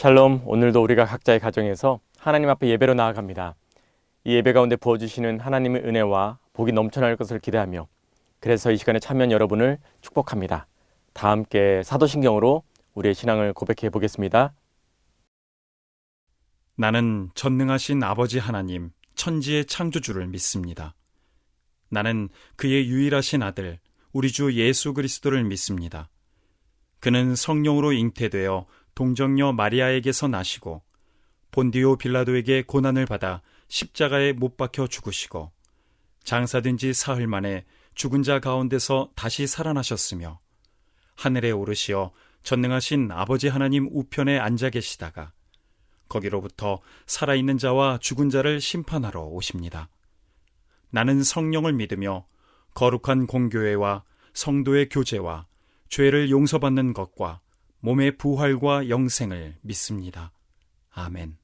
샬롬, 오늘도 우리가 각자의 가정에서 하나님 앞에 예배로 나아갑니다. 이 예배 가운데 부어주시는 하나님의 은혜와 복이 넘쳐날 것을 기대하며 그래서 이 시간에 참여한 여러분을 축복합니다. 다 함께 사도신경으로 우리의 신앙을 고백해 보겠습니다. 나는 전능하신 아버지 하나님, 천지의 창조주를 믿습니다. 나는 그의 유일하신 아들, 우리 주 예수 그리스도를 믿습니다. 그는 성령으로 잉태되어 동정녀 마리아에게서 나시고 본디오 빌라도에게 고난을 받아 십자가에 못 박혀 죽으시고 장사된 지 사흘 만에 죽은 자 가운데서 다시 살아나셨으며 하늘에 오르시어 전능하신 아버지 하나님 우편에 앉아 계시다가 거기로부터 살아있는 자와 죽은 자를 심판하러 오십니다. 나는 성령을 믿으며 거룩한 공교회와 성도의 교제와 죄를 용서받는 것과 몸의 부활과 영생을 믿습니다. 아멘.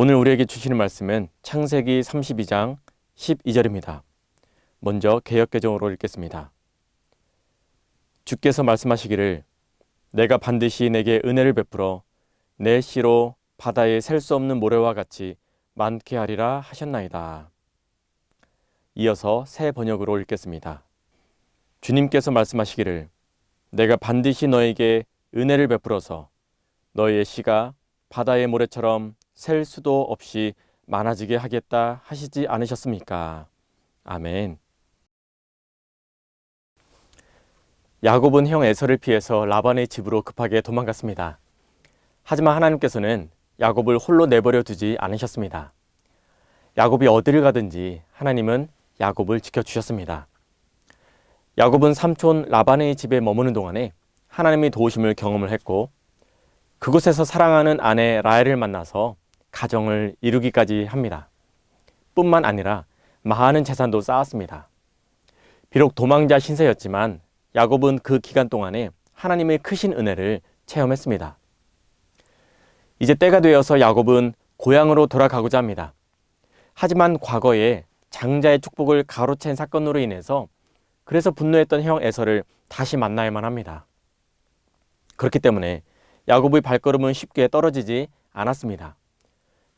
오늘 우리에게 주시는 말씀은 창세기 32장 12절입니다. 먼저 개역개정으로 읽겠습니다. 주께서 말씀하시기를 내가 반드시 내게 은혜를 베풀어 내 씨로 바다에 셀 수 없는 모래와 같이 많게 하리라 하셨나이다. 이어서 새 번역으로 읽겠습니다. 주님께서 말씀하시기를 내가 반드시 너에게 은혜를 베풀어서 너희의 씨가 바다의 모래처럼 셀 수도 없이 많아지게 하겠다 하시지 않으셨습니까? 아멘. 야곱은 형 에서를 피해서 라반의 집으로 급하게 도망갔습니다. 하지만 하나님께서는 야곱을 홀로 내버려 두지 않으셨습니다. 야곱이 어디를 가든지 하나님은 야곱을 지켜주셨습니다. 야곱은 삼촌 라반의 집에 머무는 동안에 하나님의 도우심을 경험을 했고, 그곳에서 사랑하는 아내 라헬을 만나서 가정을 이루기까지 합니다. 뿐만 아니라 많은 재산도 쌓았습니다. 비록 도망자 신세였지만 야곱은 그 기간 동안에 하나님의 크신 은혜를 체험했습니다. 이제 때가 되어서 야곱은 고향으로 돌아가고자 합니다. 하지만 과거에 장자의 축복을 가로챈 사건으로 인해서 그래서 분노했던 형 에서를 다시 만나야만 합니다. 그렇기 때문에 야곱의 발걸음은 쉽게 떨어지지 않았습니다.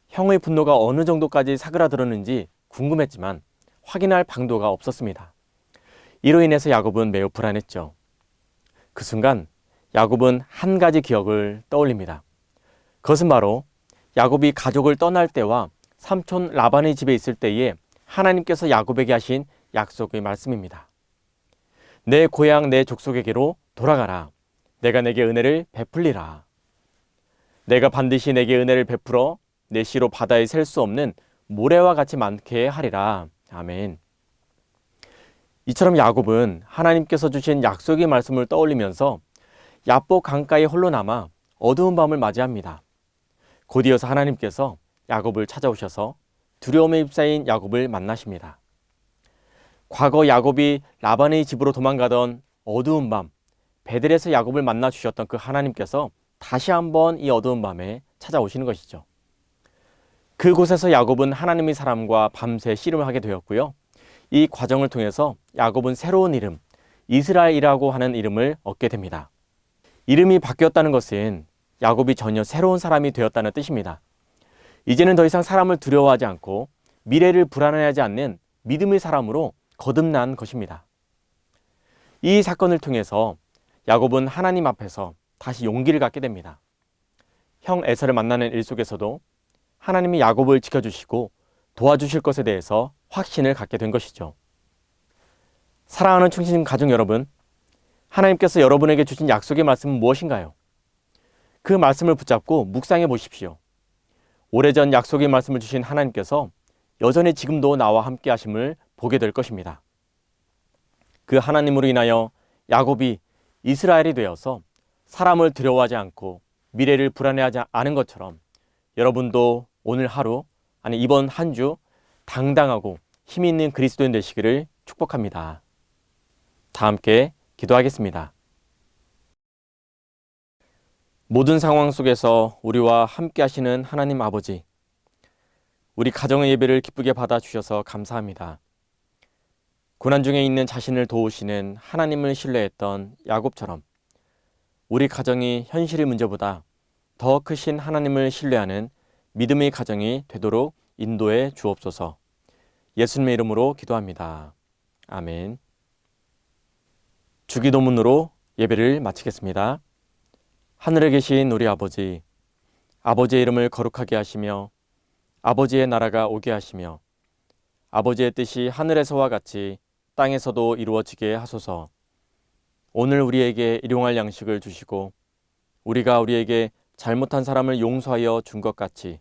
형의 분노가 어느 정도까지 사그라들었는지 궁금했지만 확인할 방도가 없었습니다. 이로 인해서 야곱은 매우 불안했죠. 그 순간 야곱은 한 가지 기억을 떠올립니다. 그것은 바로 야곱이 가족을 떠날 때와 삼촌 라반의 집에 있을 때에 하나님께서 야곱에게 하신 약속의 말씀입니다. 내 고향 내 족속에게로 돌아가라. 내가 내게 은혜를 베풀리라. 내가 반드시 내게 은혜를 베풀어 내 씨로 바다에 셀 수 없는 모래와 같이 많게 하리라. 아멘. 이처럼 야곱은 하나님께서 주신 약속의 말씀을 떠올리면서 야복 강가에 홀로 남아 어두운 밤을 맞이합니다. 곧이어서 하나님께서 야곱을 찾아오셔서 두려움에 휩싸인 야곱을 만나십니다. 과거 야곱이 라반의 집으로 도망가던 어두운 밤, 베델에서 야곱을 만나 주셨던 그 하나님께서 다시 한번 이 어두운 밤에 찾아오시는 것이죠. 그곳에서 야곱은 하나님의 사람과 밤새 씨름을 하게 되었고요. 이 과정을 통해서 야곱은 새로운 이름, 이스라엘이라고 하는 이름을 얻게 됩니다. 이름이 바뀌었다는 것은 야곱이 전혀 새로운 사람이 되었다는 뜻입니다. 이제는 더 이상 사람을 두려워하지 않고 미래를 불안해하지 않는 믿음의 사람으로 거듭난 것입니다. 이 사건을 통해서 야곱은 하나님 앞에서 다시 용기를 갖게 됩니다. 형 에서를 만나는 일 속에서도 하나님이 야곱을 지켜주시고 도와주실 것에 대해서 확신을 갖게 된 것이죠. 사랑하는 충신 가족 여러분, 하나님께서 여러분에게 주신 약속의 말씀은 무엇인가요? 그 말씀을 붙잡고 묵상해 보십시오. 오래전 약속의 말씀을 주신 하나님께서 여전히 지금도 나와 함께 하심을 보게 될 것입니다. 그 하나님으로 인하여 야곱이 이스라엘이 되어서 사람을 두려워하지 않고 미래를 불안해하지 않은 것처럼 여러분도 오늘 하루, 아니 이번 한 주 당당하고 힘 있는 그리스도인 되시기를 축복합니다. 다 함께 기도하겠습니다. 모든 상황 속에서 우리와 함께 하시는 하나님 아버지, 우리 가정의 예배를 기쁘게 받아주셔서 감사합니다. 고난 중에 있는 자신을 도우시는 하나님을 신뢰했던 야곱처럼 우리 가정이 현실의 문제보다 더 크신 하나님을 신뢰하는 믿음의 가정이 되도록 인도해 주옵소서. 예수님의 이름으로 기도합니다. 아멘. 주기도문으로 예배를 마치겠습니다. 하늘에 계신 우리 아버지, 아버지의 이름을 거룩하게 하시며 아버지의 나라가 오게 하시며 아버지의 뜻이 하늘에서와 같이 땅에서도 이루어지게 하소서. 오늘 우리에게 일용할 양식을 주시고 우리가 우리에게 잘못한 사람을 용서하여 준 것 같이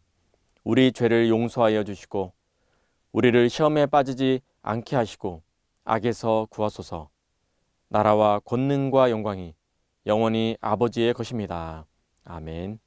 우리 죄를 용서하여 주시고 우리를 시험에 빠지지 않게 하시고 악에서 구하소서. 나라와 권능과 영광이 영원히 아버지의 것입니다. 아멘.